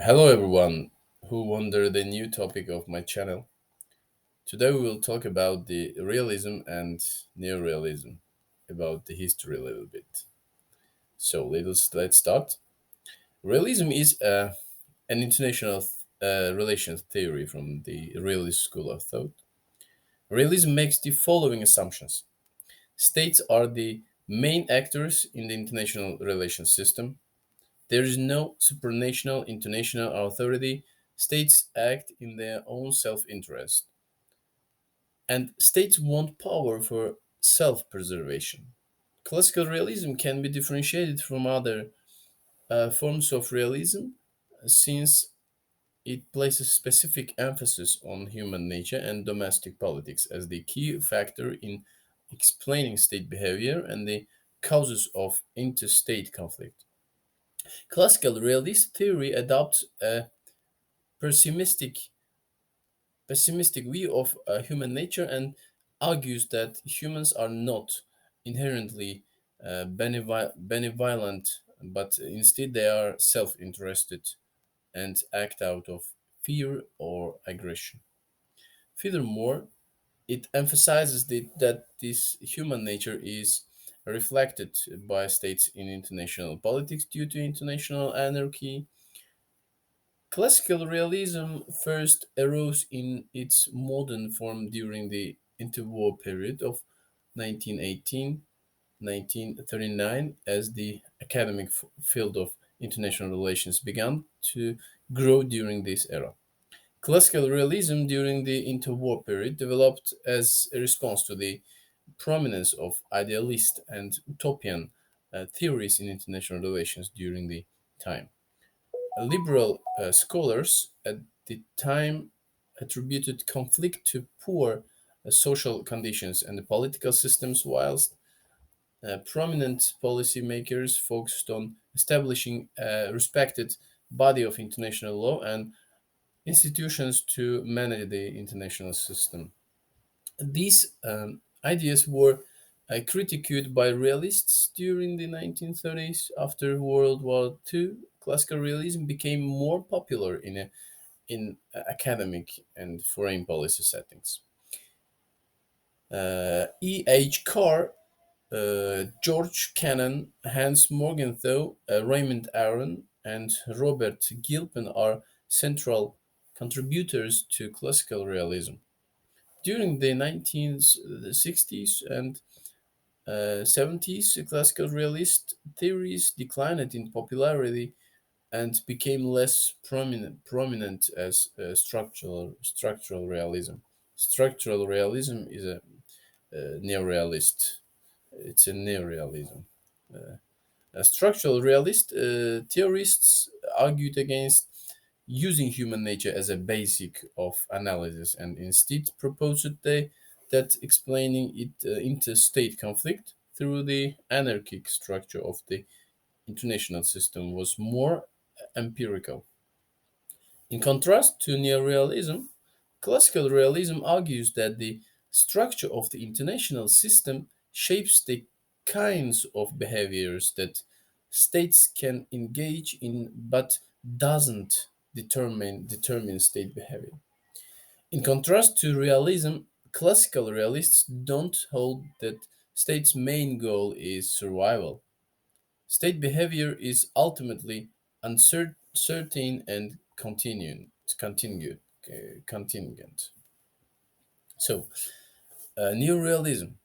Hello, everyone who wonder the new topic of my channel. Today, we will talk about the realism and neorealism, about the history a little bit. So, let's start. Realism is an international relations theory from the realist school of thought. Realism makes the following assumptions: states are the main actors in the international relations system. There is no supranational international authority. States act in their own self interest, and states want power for self preservation. Classical realism can be differentiated from other forms of realism since it places specific emphasis on human nature and domestic politics as the key factor in explaining state behavior and the causes of interstate conflict. Classical realist theory adopts a pessimistic pessimistic view of human nature and argues that humans are not inherently benevolent, but instead they are self-interested and act out of fear or aggression. Furthermore, it emphasizes that this human nature is reflected by states in international politics due to international anarchy. Classical realism first arose in its modern form during the interwar period of 1918 1939 as the academic field of international relations began to grow during this era. Classical realism during the interwar period developed as a response to the prominence of idealist and utopian theories in international relations during the time. Liberal scholars at the time attributed conflict to poor social conditions and the political systems, whilst prominent policymakers focused on establishing a respected body of international law and institutions to manage the international system. These ideas were critiqued by realists during the 1930s. After World War II, classical realism became more popular in academic and foreign policy settings. E. H. Carr, George Kennan, Hans Morgenthau, Raymond Aron, and Robert Gilpin are central contributors to classical realism. During the 1960s and 70s, classical realist theories declined in popularity and became less prominent as structural realism. Structural realism is a neorealist. It's a neorealism. Structural realist theorists argued against using human nature as a basic of analysis and instead proposed that explaining it interstate conflict through the anarchic structure of the international system was more empirical. In contrast to neorealism, classical realism argues that the structure of the international system shapes the kinds of behaviors that states can engage in but doesn't determine state behavior. In contrast to realism, classical realists don't hold that state's main goal is survival. State behavior is ultimately uncertain and contingent. So, neorealism.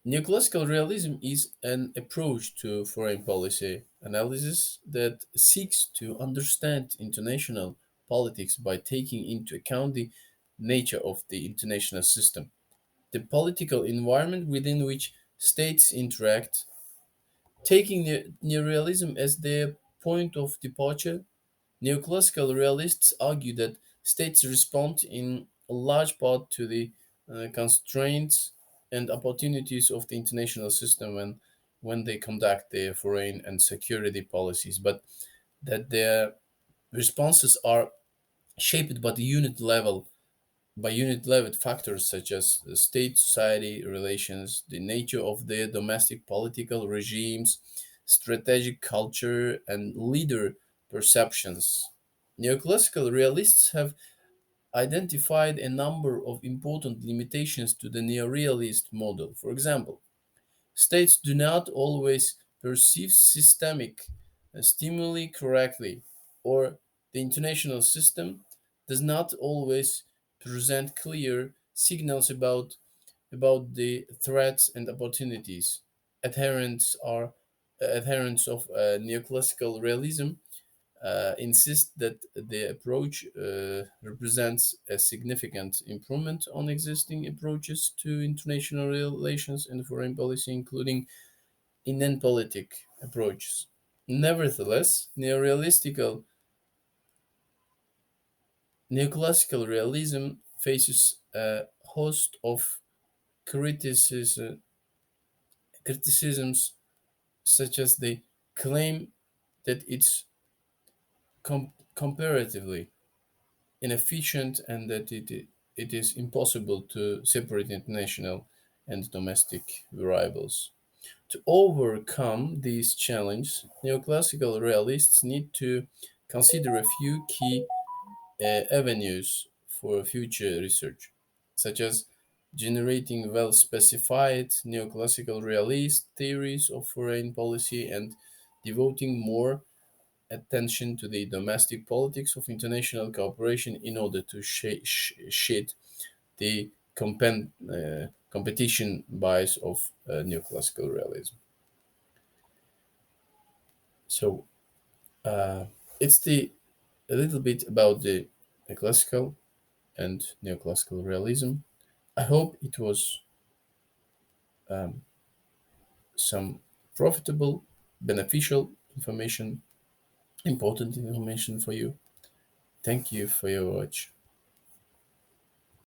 Neoclassical realism is an approach to foreign policy analysis that seeks to understand international politics by taking into account the nature of the international system, the political environment within which states interact. Taking neorealism as their point of departure, neoclassical realists argue that states respond in a large part to the constraints and opportunities of the international system when they conduct their foreign and security policies, but that their responses are shaped by unit level factors such as the state society relations, the nature of their domestic political regimes, strategic culture, and leader perceptions. Neoclassical realists have identified a number of important limitations to the neorealist model. For example, states do not always perceive systemic stimuli correctly, or the international system does not always present clear signals about the threats and opportunities. Adherents are adherents of neoclassical realism insist that the approach represents a significant improvement on existing approaches to international relations and foreign policy, including politic approaches. Nevertheless, neoclassical realism faces a host of criticisms, such as the claim that it's comparatively inefficient and that it is impossible to separate international and domestic variables. To overcome these challenges, neoclassical realists need to consider a few key avenues for future research, such as generating well specified neoclassical realist theories of foreign policy and devoting more attention to the domestic politics of international cooperation in order to shed the competition bias of neoclassical realism. So uh, it's the a little bit about the classical and neoclassical realism. I hope it was um, some profitable, beneficial information, important information for you. Thank you for your watch.